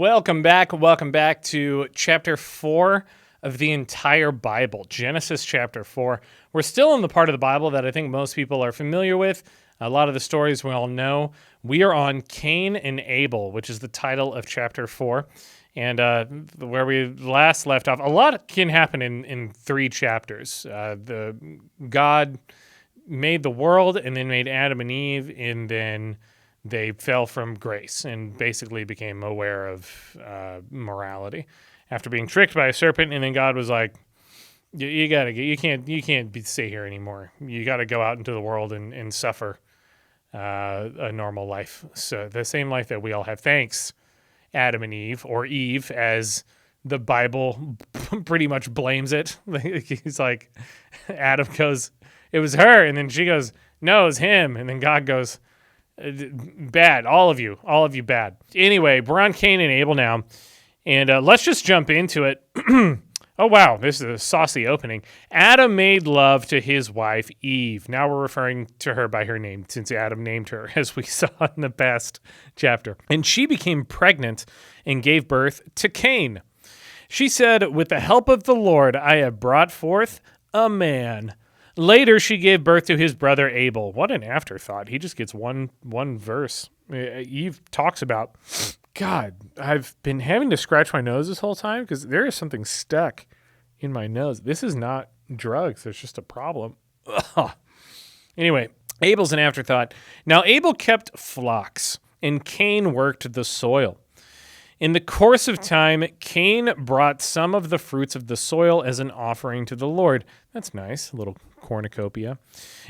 Welcome back. Welcome back to chapter 4 of the entire Bible, Genesis chapter 4. We're still in the part of the Bible that I think most people are familiar with. A lot of the stories we all know. We are on Cain and Abel, which is the title of chapter 4. And where we last left off, a lot can happen in 3 chapters. God made the world and then made Adam and Eve, and then they fell from grace and basically became aware of morality after being tricked by a serpent. And then God was like, "You can't stay here anymore. You got to go out into the world and suffer a normal life. So the same life that we all have. Thanks, Adam and Eve, or Eve, as the Bible pretty much blames it. He's like, Adam goes, "It was her," and then she goes, "No, it was him," and then God goes, "Bad, all of you bad." Anyway, we're on Cain and Abel now, and let's just jump into it. Oh, wow, this is a saucy opening. Adam made love to his wife, Eve. Now we're referring to her by her name, since Adam named her, as we saw in the past chapter. And she became pregnant and gave birth to Cain. She said, "With the help of the Lord, I have brought forth a man." Later, she gave birth to his brother Abel. What an afterthought. He just gets one verse. Eve talks about, God, I've been having to scratch my nose this whole time because there is something stuck in my nose. This is not drugs. It's just a problem. Ugh. Anyway, Abel's an afterthought. Now, Abel kept flocks, and Cain worked the soil. In the course of time, Cain brought some of the fruits of the soil as an offering to the Lord. That's nice, a little cornucopia.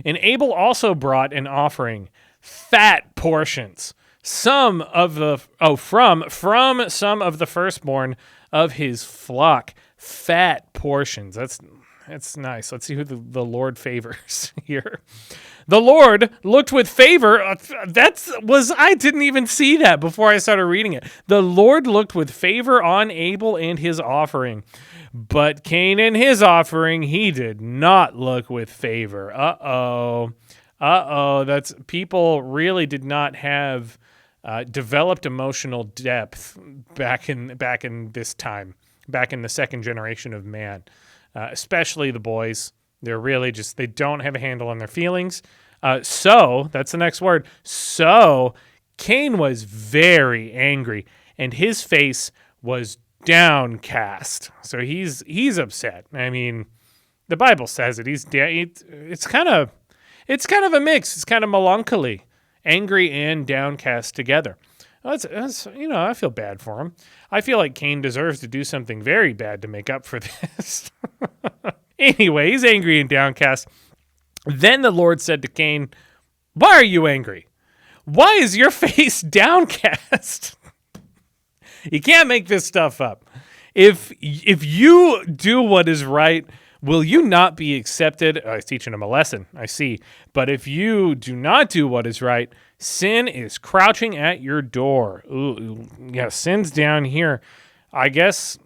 And Abel also brought an offering, fat portions, from some of the firstborn of his flock. Fat portions. That's nice. Let's see who the Lord favors here. The Lord looked with favor. I didn't even see that before I started reading it. The Lord looked with favor on Abel and his offering, but Cain and his offering, he did not look with favor. That's people really did not have developed emotional depth back in this time, back in the second generation of man, especially the boys. They're really they don't have a handle on their feelings. So that's the next word. So Cain was very angry, and his face was downcast. So he's upset. I mean, the Bible says it. It's kind of a mix. It's kind of melancholy, angry and downcast together. That's I feel bad for him. I feel like Cain deserves to do something very bad to make up for this. Anyway, he's angry and downcast. Then the Lord said to Cain, "Why are you angry? Why is your face downcast?" You can't make this stuff up. If you do what is right, will you not be accepted? I was teaching him a lesson, I see. But if you do not do what is right, sin is crouching at your door. Ooh, yeah, sin's down here. I guess,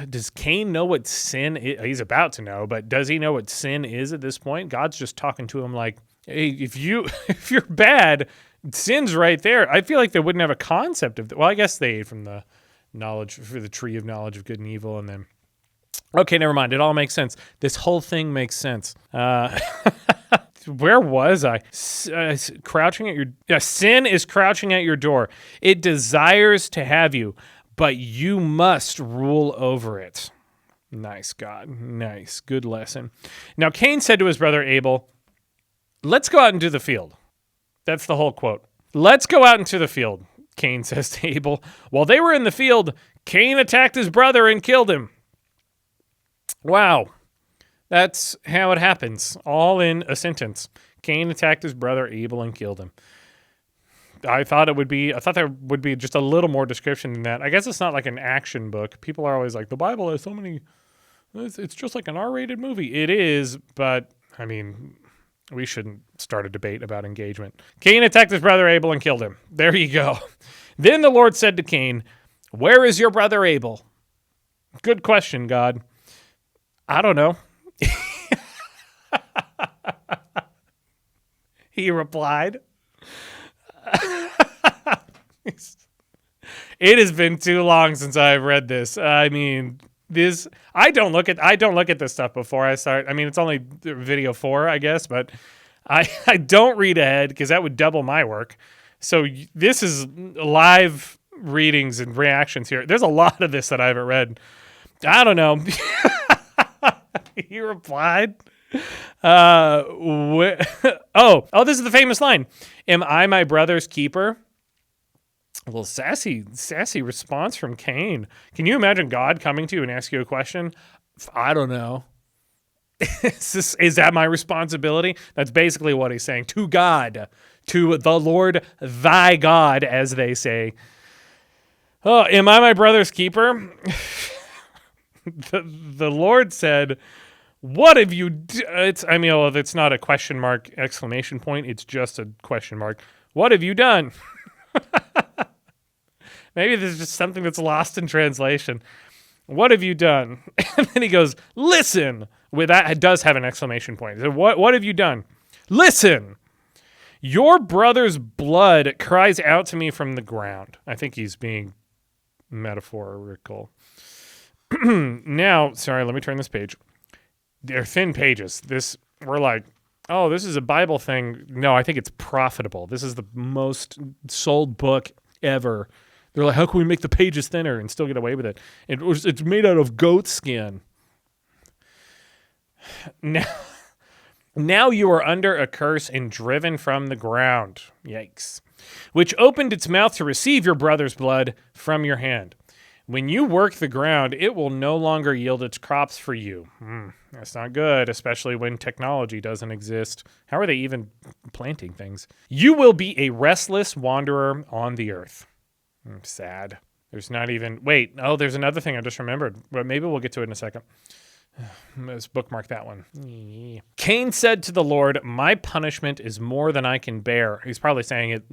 does Cain know what sin is? He's about to know, but does he know what sin is at this point? God's just talking to him like, hey, if you're bad, sin's right there. I feel like they wouldn't have a concept of that. Well, I guess they ate from the tree of knowledge of good and evil, and then, okay, never mind. It all makes sense. This whole thing makes sense. Where was I? Crouching at your sin is crouching at your door. It desires to have you, but you must rule over it. Nice, God. Nice. Good lesson. Now, Cain said to his brother Abel, "Let's go out into the field." That's the whole quote. "Let's go out into the field," Cain says to Abel. While they were in the field, Cain attacked his brother and killed him. Wow. That's how it happens. All in a sentence. Cain attacked his brother Abel and killed him. I thought there would be just a little more description than that. I guess it's not like an action book. People are always like, the Bible has so many, it's just like an R-rated movie. It is, but I mean, we shouldn't start a debate about engagement. Cain attacked his brother Abel and killed him. There you go. Then the Lord said to Cain, "Where is your brother Abel?" Good question, God. I don't know. He replied, It has been too long since I've read this. I mean, I don't look at this stuff before I start. I mean, it's only video 4, I guess, but I don't read ahead because that would double my work. So this is live readings and reactions here. There's a lot of this that I haven't read. I don't know. He replied, oh, this is the famous line. Am I my brother's keeper? A little sassy response from Cain. Can you imagine God coming to you and ask you a question? I don't know. Is that my responsibility? That's basically what he's saying. To God, to the Lord thy God, as they say. Oh, am I my brother's keeper? The Lord said, what have you it's not a question mark exclamation point. It's just a question mark. What have you done? Maybe there's just something that's lost in translation. What have you done? And then he goes, listen. With that, it does have an exclamation point. So what have you done? Listen. Your brother's blood cries out to me from the ground. I think he's being metaphorical. Now, sorry, let me turn this page. They're thin pages. We're like, oh, this is a Bible thing. No, I think it's profitable. This is the most sold book ever. They're like, how can we make the pages thinner and still get away with it? It's made out of goat skin. Now you are under a curse and driven from the ground. Yikes. Which opened its mouth to receive your brother's blood from your hand. When you work the ground, it will no longer yield its crops for you. That's not good, especially when technology doesn't exist. How are they even planting things? You will be a restless wanderer on the earth. Sad. There's not even... Wait, there's another thing I just remembered. But maybe we'll get to it in a second. Let's bookmark that one. Cain said to the Lord, my punishment is more than I can bear. He's probably saying it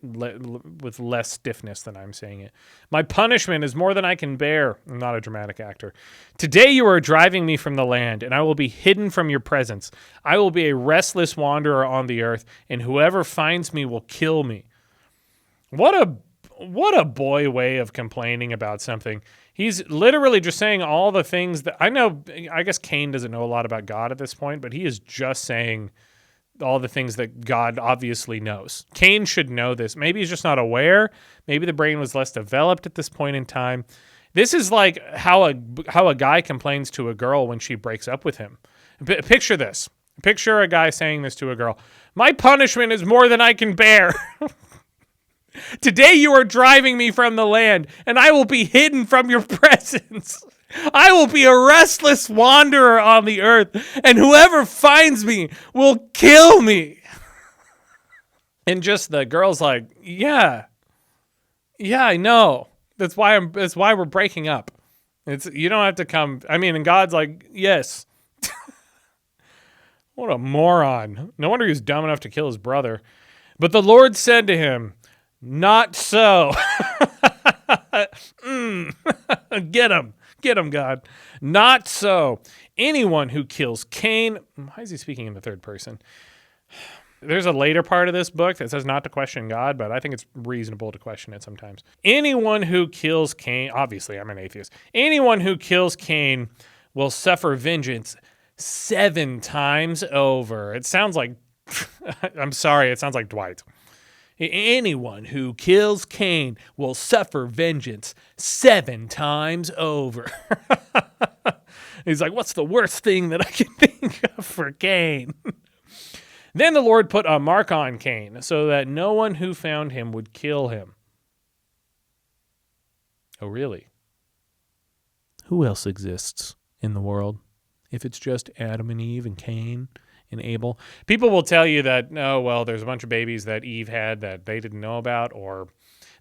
with less stiffness than I'm saying it. My punishment is more than I can bear. I'm not a dramatic actor. Today you are driving me from the land, and I will be hidden from your presence. I will be a restless wanderer on the earth, and whoever finds me will kill me. What a boy way of complaining about something. He's literally just saying all the things that I guess Cain doesn't know a lot about God at this point, but he is just saying all the things that God obviously knows. Cain should know this. Maybe he's just not aware. Maybe the brain was less developed at this point in time. This is like how a guy complains to a girl when she breaks up with him. Picture this. Picture a guy saying this to a girl. My punishment is more than I can bear. Today you are driving me from the land, and I will be hidden from your presence. I will be a restless wanderer on the earth, and whoever finds me will kill me. And just the girl's like, yeah, I know. That's why we're breaking up. You don't have to come. I mean, and God's like, yes. What a moron. No wonder he was dumb enough to kill his brother. But the Lord said to him, not so. Get him, God. Not so. Anyone who kills Cain. Why is he speaking in the third person? There's a later part of this book that says not to question God, but I think it's reasonable to question it sometimes. Anyone who kills Cain, obviously I'm an atheist. Anyone who kills Cain will suffer vengeance 7 times over. It sounds like, I'm sorry, it sounds like Dwight. Anyone who kills Cain will suffer vengeance 7 times over. He's like, what's the worst thing that I can think of for Cain? Then the Lord put a mark on Cain so that no one who found him would kill him. Oh, really? Who else exists in the world if it's just Adam and Eve and Cain and Abel? People will tell you that, oh, well, there's a bunch of babies that Eve had that they didn't know about, or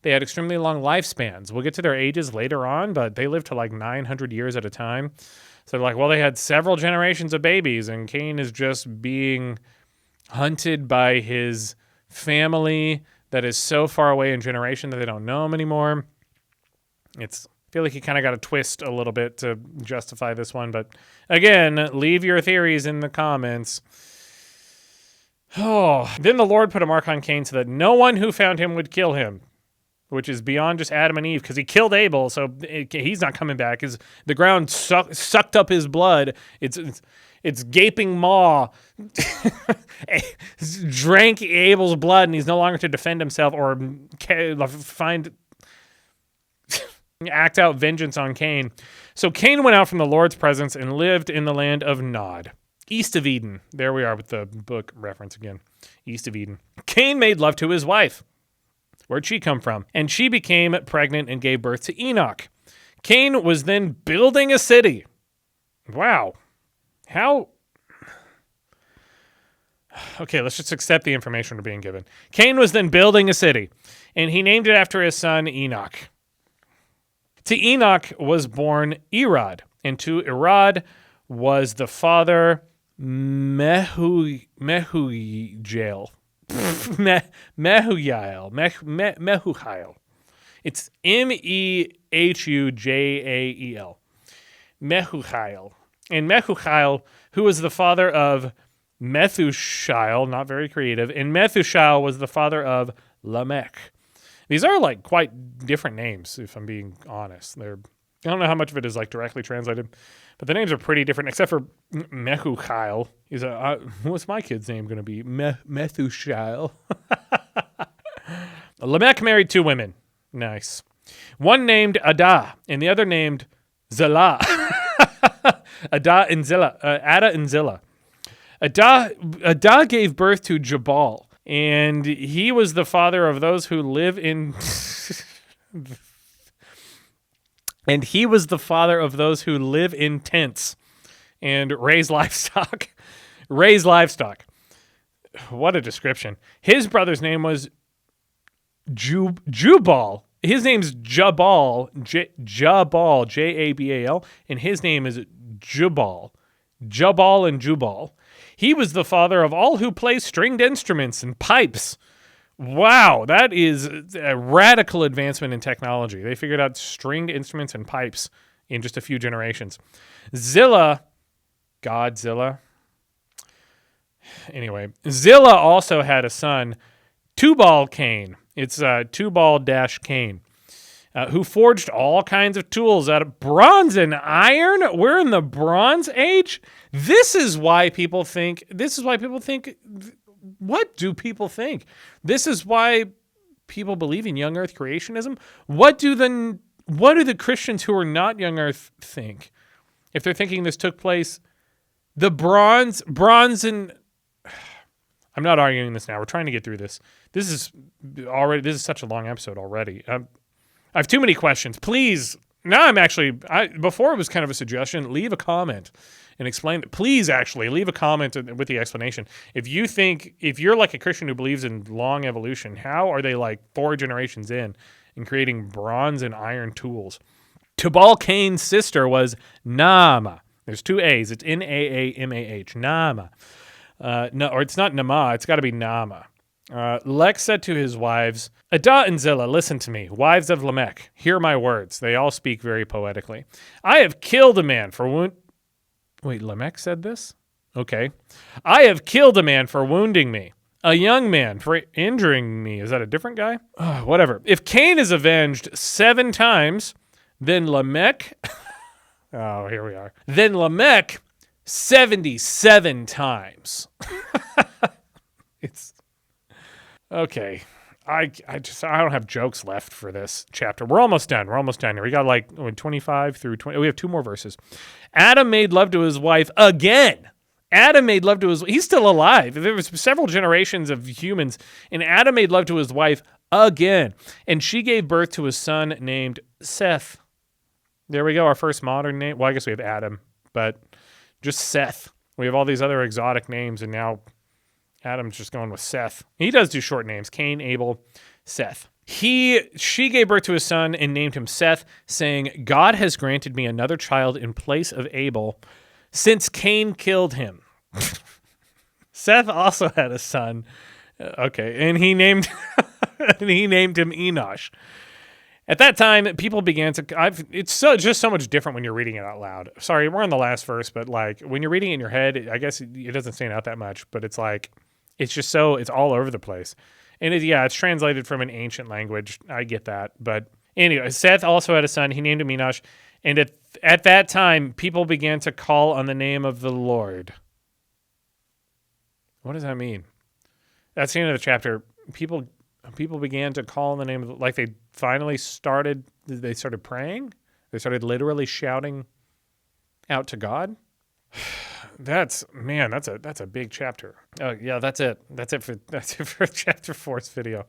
they had extremely long lifespans. We'll get to their ages later on, but they lived to like 900 years at a time. So they're like, well, they had several generations of babies, and Cain is just being hunted by his family that is so far away in generation that they don't know him anymore. I feel like you kind of got to twist a little bit to justify this one. But again, leave your theories in the comments. Oh, then the Lord put a mark on Cain so that no one who found him would kill him. which is beyond just Adam and Eve, because he killed Abel, so he's not coming back. The ground sucked up his blood. Its gaping maw drank Abel's blood, and he's no longer to defend himself or act out vengeance on Cain. So Cain went out from the Lord's presence and lived in the land of Nod, east of Eden. There we are with the book reference again. East of Eden. Cain made love to his wife. Where'd she come from? And she became pregnant and gave birth to Enoch. Cain was then building a city. Wow. How? Okay, let's just accept the information we're being given. Cain was then building a city, and he named it after his son Enoch. To Enoch was born Irad, and to Irad was the father Mehujael. Mehujael. It's Mehujael. Mehujael. And Mehujael, who was the father of Methushael, not very creative, and Methushael was the father of Lamech. These are like quite different names, if I'm being honest. I don't know how much of it is like directly translated, but the names are pretty different, except for Mehujael. What's my kid's name going to be? Methushael. Lamech married 2 women. Nice. One named Ada, and the other named Zillah. Ada and Zillah. Ada gave birth to Jabal, and he was the father of those who live in tents and raise livestock. What a description. His brother's name was Jubal. His name's Jabal, Jabal, Jabal, and his name is Jubal. Jabal and Jubal. He was the father of all who play stringed instruments and pipes. Wow, that is a radical advancement in technology. They figured out stringed instruments and pipes in just a few generations. Zillah. Anyway, Zillah also had a son, Tubal-Cain. It's Tubal-Cain, who forged all kinds of tools out of bronze and iron. We're in the Bronze Age. This is why people think. What do people think? This is why people believe in young Earth creationism. What do the Christians who are not young Earth think? If they're thinking this took place, the bronze and I'm not arguing this now. We're trying to get through this. This is such a long episode already. I have too many questions. Please, now before it was kind of a suggestion, leave a comment and explain. Please actually leave a comment with the explanation. If you're like a Christian who believes in long evolution, how are they like 4 generations in creating bronze and iron tools? Tubal-Cain's sister was Naamah. There's 2 A's. It's Naamah. Naamah. No, or it's not Naamah. It's got to be Naamah. Lex said to his wives, Ada and Zillah, listen to me, wives of Lamech. Hear my words. They all speak very poetically. I have killed a man for Wait, Lamech said this? Okay. I have killed a man for wounding me, a young man for injuring me. Is that a different guy? Whatever. If Cain is avenged 7 times, then Lamech... oh, here we are. Then Lamech 77 times. It's... Okay. I don't have jokes left for this chapter. We're almost done. Here. We got like 25 through 20. We have 2 more verses. Adam made love to his wife again. He's still alive. There was several generations of humans, and Adam made love to his wife again. And she gave birth to a son named Seth. There we go, our first modern name. Well, I guess we have Adam, but just Seth. We have all these other exotic names, and now Adam's just going with Seth. He does do short names. Cain, Abel, Seth. She gave birth to a son and named him Seth, saying, God has granted me another child in place of Abel, since Cain killed him. Seth also had a son. Okay, and he named him Enosh. At that time, people began to... It's just so much different when you're reading it out loud. Sorry, we're on the last verse, but like when you're reading it in your head, I guess it doesn't stand out that much, but it's like... It's just so... It's all over the place. And it's translated from an ancient language. I get that. But anyway, Seth also had a son. He named him Enosh. And at that time, people began to call on the name of the Lord. What does that mean? That's the end of the chapter. People began to call on the name of like they finally started praying. They started literally shouting out to God. That's a big chapter. Oh yeah, that's it for chapter 4's video.